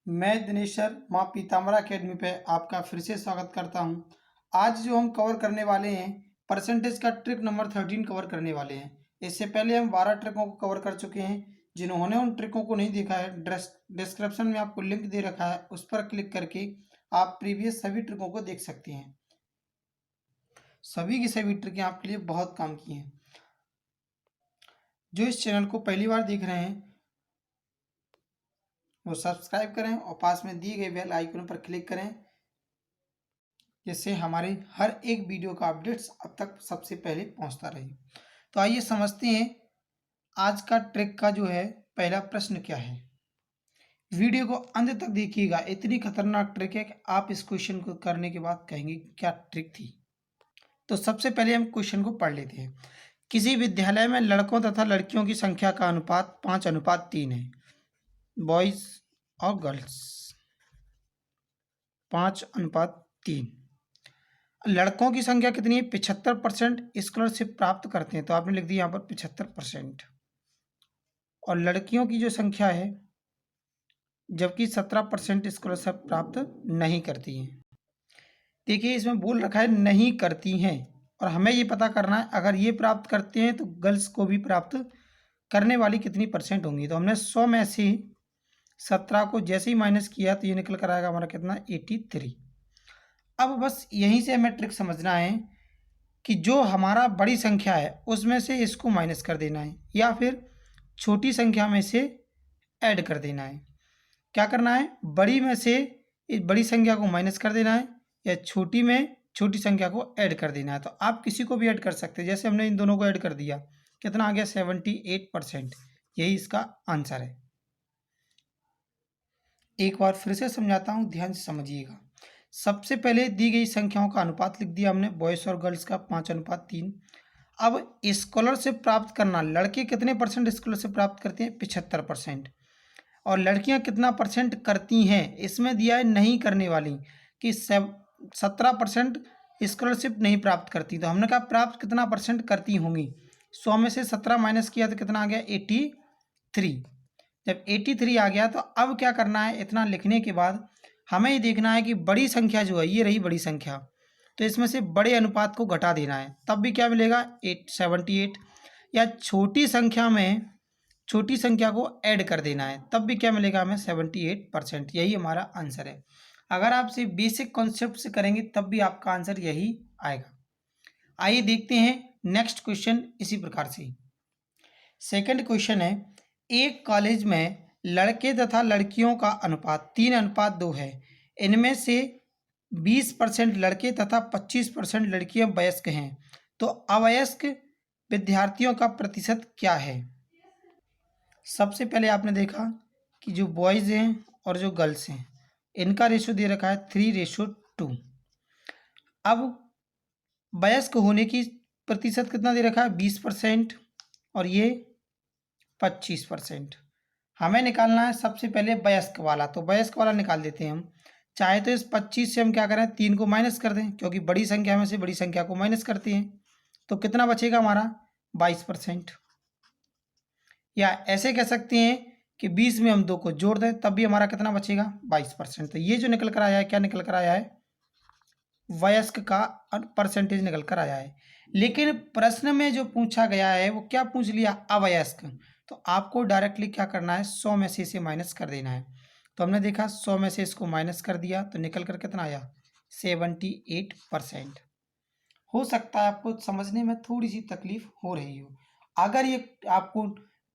मैं दिनेश सर माँ पीताम्बरा अकेडमी पे आपका फिर से स्वागत करता हूँ। आज जो हम कवर करने वाले हैं परसेंटेज का ट्रिक नंबर 13 कवर करने वाले हैं। इससे पहले हम 12 ट्रिकों को कवर कर चुके हैं। जिन्होंने उन ट्रिकों को नहीं देखा है, डिस्क्रिप्शन में आपको लिंक दे रखा है, उस पर क्लिक करके आप प्रीवियस सभी ट्रिकों को देख सकते हैं। सभी की सभी ट्रिकें आपके लिए बहुत काम की हैं। जो इस चैनल को पहली बार देख रहे हैं वो सब्सक्राइब करें और पास में दिए गए बेल आइकन पर क्लिक करें, जिससे हमारे हर एक वीडियो का अपडेट्स अब तक सबसे पहले पहुंचता रहे। तो आइए समझते हैं आज का ट्रिक का जो है पहला प्रश्न क्या है। वीडियो को अंत तक देखिएगा, इतनी खतरनाक ट्रिक है कि आप इस क्वेश्चन को करने के बाद कहेंगे क्या ट्रिक थी। तो सबसे पहले हम क्वेश्चन को पढ़ लेते हैं। किसी विद्यालय में लड़कों तथा लड़कियों की संख्या का अनुपात 5:3 है। बॉयज और गर्ल्स 5:3। लड़कों की संख्या कितनी है? 75% स्कॉलरशिप प्राप्त करते हैं, तो आपने लिख दिया यहाँ पर 75%। और लड़कियों की जो संख्या है जबकि 17% स्कॉलरशिप प्राप्त नहीं करती हैं। देखिए इसमें बोल रखा है नहीं करती हैं, और हमें ये पता करना है अगर ये प्राप्त करते हैं तो गर्ल्स को भी प्राप्त करने वाली कितनी परसेंट होंगी। तो हमने 100 में से 17 को जैसे ही माइनस किया तो ये निकल कर आएगा हमारा कितना, 83। अब बस यहीं से हमें ट्रिक समझना है कि जो हमारा बड़ी संख्या है उसमें से इसको माइनस कर देना है, या फिर छोटी संख्या में से ऐड कर देना है। क्या करना है? बड़ी में से इस बड़ी संख्या को माइनस कर देना है, या छोटी में छोटी संख्या को ऐड कर देना है। तो आप किसी को भी ऐड कर सकते हैं, जैसे हमने इन दोनों को ऐड कर दिया, कितना आ गया, 78%। यही इसका आंसर है। एक बार फिर से समझाता हूँ, ध्यान से समझिएगा। सबसे पहले दी गई संख्याओं का अनुपात लिख दिया हमने, बॉयज़ और गर्ल्स का 5:3। अब स्कॉलरशिप प्राप्त करना, लड़के कितने परसेंट स्कॉलरशिप प्राप्त करते हैं? 75%। और लड़कियां कितना परसेंट करती हैं? इसमें दिया है नहीं करने वाली कि 17% स्कॉलरशिप नहीं प्राप्त करती। तो हमने कहा प्राप्त कितना परसेंट करती होंगी। 100 में से 17 माइनस किया तो कितना आ गया, 83। जब 83 आ गया तो अब क्या करना है, इतना लिखने के बाद हमें ये देखना है कि बड़ी संख्या जो है, ये रही बड़ी संख्या, तो इसमें से बड़े अनुपात को घटा देना है, तब भी क्या मिलेगा, 78। या छोटी संख्या में छोटी संख्या को ऐड कर देना है, तब भी क्या मिलेगा हमें, 78%। यही हमारा आंसर है। अगर आप सिर्फ बेसिक कॉन्सेप्ट से करेंगे तब भी आपका आंसर यही आएगा। आइए देखते हैं नेक्स्ट क्वेश्चन इसी प्रकार से। सेकंड क्वेश्चन है, एक कॉलेज में लड़के तथा लड़कियों का अनुपात 3:2 है। इनमें से 20% लड़के तथा 25% लड़कियां वयस्क हैं, तो अवयस्क विद्यार्थियों का प्रतिशत क्या है? सबसे पहले आपने देखा कि जो बॉयज़ हैं और जो गर्ल्स हैं इनका रेशो दे रखा है 3:2। अब वयस्क होने की प्रतिशत कितना दे रखा है, 20%, और ये 25%। हमें निकालना है सबसे पहले वयस्क वाला, तो वयस्क वाला निकाल देते हैं हम। चाहे तो इस 25 से हम क्या करें, 3 को माइनस कर दें, क्योंकि बड़ी संख्या में से बड़ी संख्या को माइनस करते हैं। तो कितना बचेगा हमारा, 22%। या ऐसे कह सकते हैं कि 20 में हम 2 को जोड़ दें, तब भी हमारा कितना बचेगा, 22%। तो ये जो निकल कर आया है, क्या निकल कर आया है, वयस्क का परसेंटेज निकल कर आया है। लेकिन प्रश्न में जो पूछा गया है वो क्या पूछ लिया, अवयस्क। तो आपको डायरेक्टली क्या करना है, 100 में से इसे माइनस कर देना है। तो हमने देखा 100 में से इसको माइनस कर दिया तो निकल कर कितना आया, 78%। हो सकता है आपको समझने में थोड़ी सी तकलीफ हो रही हो। अगर ये आपको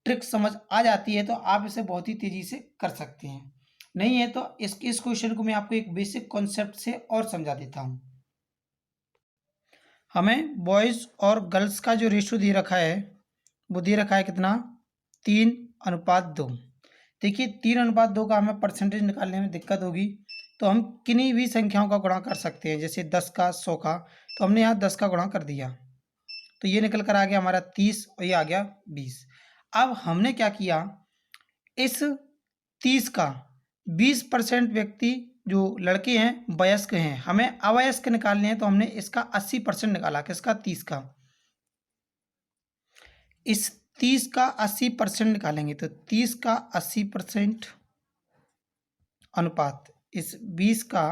ट्रिक समझ आ जाती है तो आप इसे बहुत ही तेजी से कर सकते हैं। नहीं है तो इस क्वेश्चन को मैं आपको एक बेसिक कॉन्सेप्ट से और समझा देता हूँ। हमें बॉयज़ और गर्ल्स का जो रेशो दे रखा है वो दे रखा है कितना, 3:2। देखिए 3:2 का हमें परसेंटेज निकालने में दिक्कत होगी, तो हम किन्हीं भी संख्याओं का गुणा कर सकते हैं, जैसे 10 का, 100 का। तो हमने यहाँ 10 का गुणा कर दिया तो ये निकल कर आ गया हमारा 30, और ये आ गया 20। अब हमने क्या किया, इस 30 का 20% व्यक्ति जो लड़के हैं वयस्क हैं, हमें अवयस्क निकालने हैं, तो हमने इसका 80% निकाला, किसका, 30 का। इस 30 का 80% निकालेंगे तो 30 का 80% अनुपात इस 20 का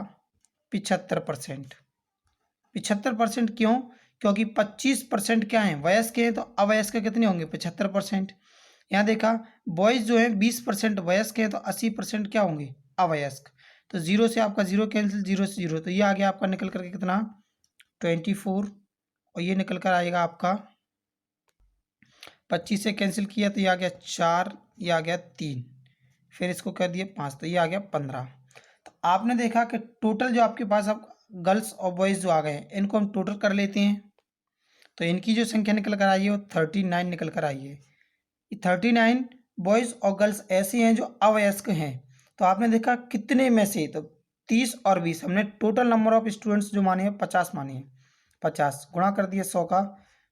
75%। 75% क्यों? क्योंकि 25% क्या है वयस्क हैं, तो अवयस्क कितने होंगे 75%। यहाँ देखा बॉयज जो है 20% वयस्क हैं, तो 80% क्या होंगे अवयस्क। तो जीरो से आपका जीरो कैंसिल, जीरो से जीरो, तो ये आ गया आपका निकल करके कितना 24, और ये निकल कर आएगा आपका 25 से कैंसिल किया तो ये आ गया 4, ये आ गया 3, फिर इसको कर दिए 5, तो ये आ गया 15। तो आपने देखा कि टोटल जो आपके पास अब गर्ल्स और बॉयज़ जो आ गए हैं इनको हम टोटल कर लेते हैं, तो इनकी जो संख्या निकल कर आई है वो 39 निकल कर आई है। 39 बॉयज़ और गर्ल्स ऐसे हैं जो अवयस्क हैं। तो आपने देखा कितने में से, तो 30 और 20 हमने टोटल नंबर ऑफ स्टूडेंट्स जो माने हैं 50 माने हैं। 50 गुणा कर दिया 100 का,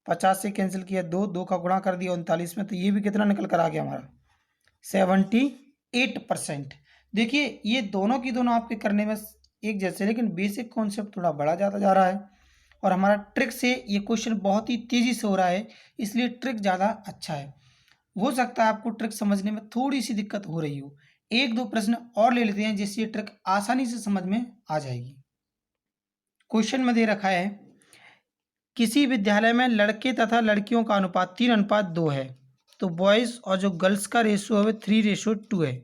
50 से कैंसिल किया 2, 2 का गुणा कर दिया 39 में, तो ये भी कितना निकल कर आ गया हमारा 78%। देखिए ये दोनों की दोनों आपके करने में एक जैसे, लेकिन बेसिक कॉन्सेप्ट थोड़ा बड़ा जाता जा रहा है और हमारा ट्रिक से ये क्वेश्चन बहुत ही तेज़ी से हो रहा है, इसलिए ट्रिक ज़्यादा अच्छा है। हो सकता है आपको ट्रिक समझने में थोड़ी सी दिक्कत हो रही हो, एक दो प्रश्न और ले लेते हैं जिससे ये ट्रिक आसानी से समझ में आ जाएगी। क्वेश्चन में दे रखा है किसी विद्यालय में लड़के तथा लड़कियों का अनुपात 3:2 है, तो बॉयज़ और जो गर्ल्स का रेशियो है 3:2 है।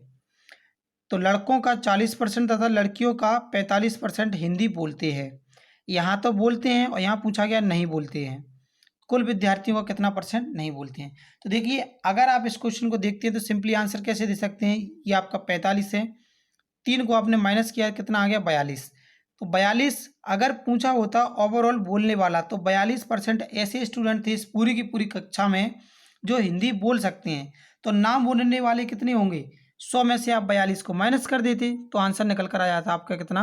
तो लड़कों का 40% तथा लड़कियों का 45% हिंदी बोलते हैं। यहाँ तो बोलते हैं और यहाँ पूछा गया नहीं बोलते हैं। कुल विद्यार्थियों का कितना परसेंट नहीं बोलते हैं। तो देखिए अगर आप इस क्वेश्चन को देखते हैं तो सिंपली आंसर कैसे दे सकते हैं, ये आपका 45 है, 3 को आपने माइनस किया कितना आ गया 42। तो 42 अगर पूछा होता ओवरऑल बोलने वाला तो 42% ऐसे स्टूडेंट थे इस पूरी की पूरी कक्षा में जो हिंदी बोल सकते हैं। तो नाम बोलने वाले कितने होंगे, 100 में से आप 42 को माइनस कर देते तो आंसर निकल कर आया था आपका कितना,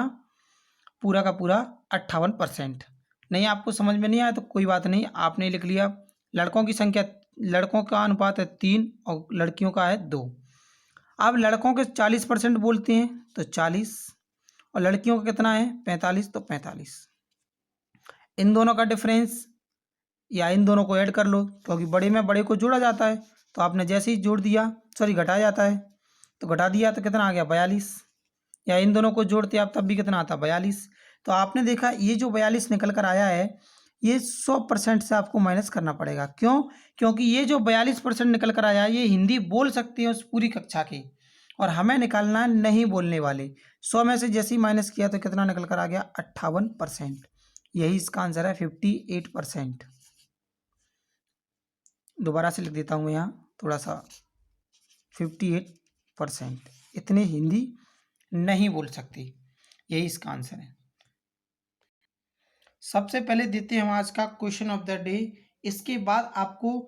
पूरा का पूरा 58%। नहीं आपको समझ में नहीं आया तो कोई बात नहीं, आपने लिख लिया लड़कों की संख्या, लड़कों का अनुपात है 3 और लड़कियों का है 2। अब लड़कों के 40% बोलते हैं तो 40 और लड़कियों का कितना है 45, तो 45। इन दोनों का डिफरेंस या इन दोनों को ऐड कर लो, क्योंकि बड़े में बड़े को जोड़ा जाता है, तो आपने जैसे ही जोड़ दिया सॉरी घटाया जाता है, तो घटा दिया तो कितना आ गया 42, या इन दोनों को जोड़ते आप तब भी कितना आता 42। तो आपने देखा ये जो 42 निकल कर आया है ये 100% से आपको माइनस करना पड़ेगा। क्यों? क्योंकि ये जो 42% निकल कर आया है ये हिंदी बोल सकते हैं उस पूरी कक्षा के, और हमें निकालना है नहीं बोलने वाले। 100 में से जैसे ही माइनस किया तो कितना निकल कर आ गया 58%। यही इसका आंसर है 58%। दोबारा से लिख देता हूँ यहाँ थोड़ा सा, 58% इतने हिंदी नहीं बोल सकते, यही इसका आंसर है। सबसे पहले देते हैं हम आज का क्वेश्चन ऑफ द डे, इसके बाद आपको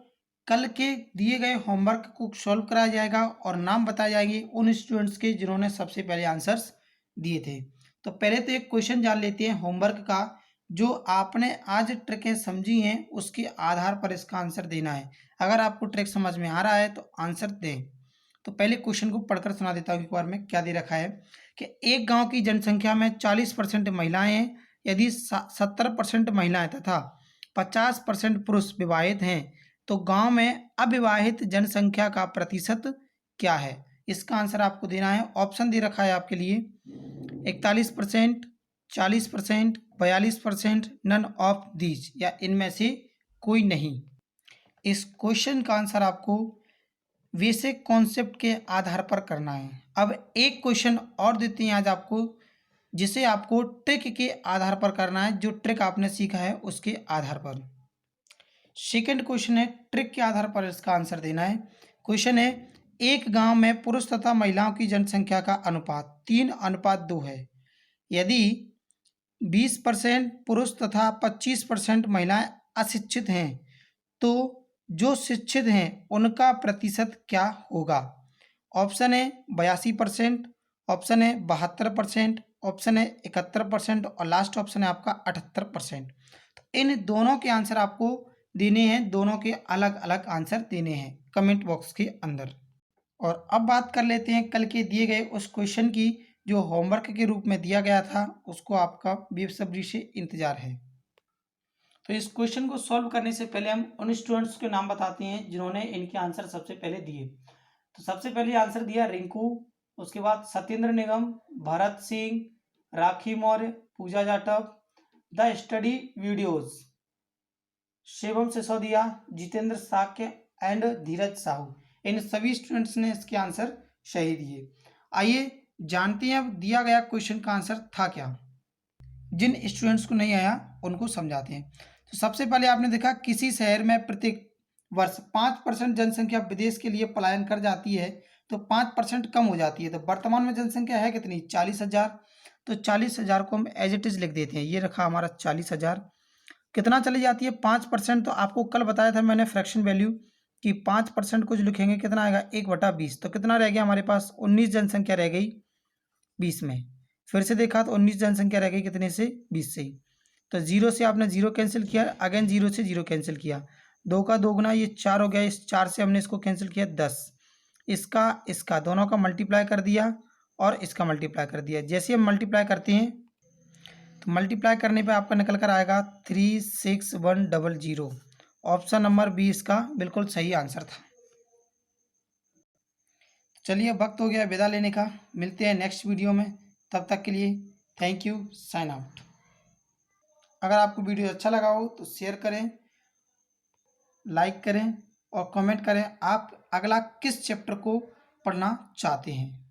कल के दिए गए होमवर्क को सॉल्व कराया जाएगा और नाम बताए जाएंगे उन स्टूडेंट्स के जिन्होंने सबसे पहले आंसर्स दिए थे। तो पहले तो एक क्वेश्चन जान लेते हैं होमवर्क का, जो आपने आज ट्रिकें समझी हैं उसके आधार पर इसका आंसर देना है। अगर आपको ट्रिक समझ में आ रहा है तो आंसर दें। तो पहले क्वेश्चन को पढ़कर सुना देता हूँ एक बार में। क्या दे रखा है कि एक गांव की जनसंख्या में 40% महिलाएं हैं, यदि 70% महिलाएं तथा 50% पुरुष विवाहित हैं तो गांव में अविवाहित जनसंख्या का प्रतिशत क्या है। इसका आंसर आपको देना है। ऑप्शन दे रखा है आपके लिए 41%, 40%, 42%, नन ऑफ दीज, या इनमें से कोई नहीं। इस क्वेश्चन का आंसर आपको बेसिक कॉन्सेप्ट के आधार पर करना है। अब एक क्वेश्चन और देते हैं आज आपको, जिसे आपको ट्रिक के आधार पर करना है, जो ट्रिक आपने सीखा है उसके आधार पर। सेकंड क्वेश्चन है ट्रिक के आधार पर इसका आंसर देना है। क्वेश्चन है एक गांव में पुरुष तथा महिलाओं की जनसंख्या का अनुपात 3:2 है। यदि 20% पुरुष तथा 25% महिलाएं अशिक्षित हैं तो जो शिक्षित हैं उनका प्रतिशत क्या होगा। ऑप्शन है 82%, ऑप्शन है 72%, ऑप्शन है 71% और लास्ट ऑप्शन है आपका 78%। तो इन दोनों के आंसर आपको देने हैं, दोनों के अलग अलग आंसर देने हैं कमेंट बॉक्स के अंदर। और अब बात कर लेते हैं कल के दिए गए उस क्वेश्चन की जो होमवर्क के रूप में दिया गया था, उसको आपका बेसब्री से इंतजार है। तो इस क्वेश्चन को सॉल्व करने से पहले हम उन स्टूडेंट्स के नाम बताते हैं जिन्होंने इनके आंसर सबसे पहले दिए। तो सबसे पहले आंसर दिया रिंकू, उसके बाद Satyendra Nigam, Bharat Singh, Rakhi Maurya, Pooja Jatav. The study videos, Shivam Sisodia, Jitendra Shakya and Dheeraj Sahu. इन सभी स्टूडेंट्स ने इसके आंसर सही दिए। आइए जानते हैं अब दिया गया क्वेश्चन का आंसर था क्या। जिन स्टूडेंट्स को नहीं आया उनको समझाते हैं। तो सबसे पहले आपने देखा किसी शहर में प्रत्येक वर्ष 5% जनसंख्या विदेश के लिए पलायन कर जाती है तो 5% कम हो जाती है। तो वर्तमान में जनसंख्या है कितनी, 40,000। तो 40,000 को हम एज इट इज लिख देते हैं। ये रखा हमारा 40,000। कितना चली जाती है, 5%। तो आपको कल बताया था मैंने फ्रैक्शन वैल्यू कि 5% को जो लिखेंगे कितना आएगा, 1/20। तो कितना रह गया हमारे पास, 19 जनसंख्या रह गई 20 में। फिर से देखा तो 19 जनसंख्या रह गई कितने से, 20 से। तो जीरो से आपने जीरो कैंसिल किया, अगेन जीरो से जीरो कैंसिल किया, 2 का 2 गुना, ये 4 हो गया। इस 4 से हमने इसको कैंसिल किया 10, इसका दोनों का मल्टीप्लाई कर दिया और इसका मल्टीप्लाई कर दिया। जैसे हम मल्टीप्लाई करते हैं तो मल्टीप्लाई करने पे आपका निकल कर आएगा 36100। ऑप्शन नंबर बी इसका बिल्कुल सही आंसर था। चलिए वक्त हो गया विदा लेने का, मिलते हैं नेक्स्ट वीडियो में। तब तक के लिए थैंक यू, साइन आउट। अगर आपको वीडियो अच्छा लगा हो तो शेयर करें, लाइक करें और कमेंट करें आप अगला किस चैप्टर को पढ़ना चाहते हैं।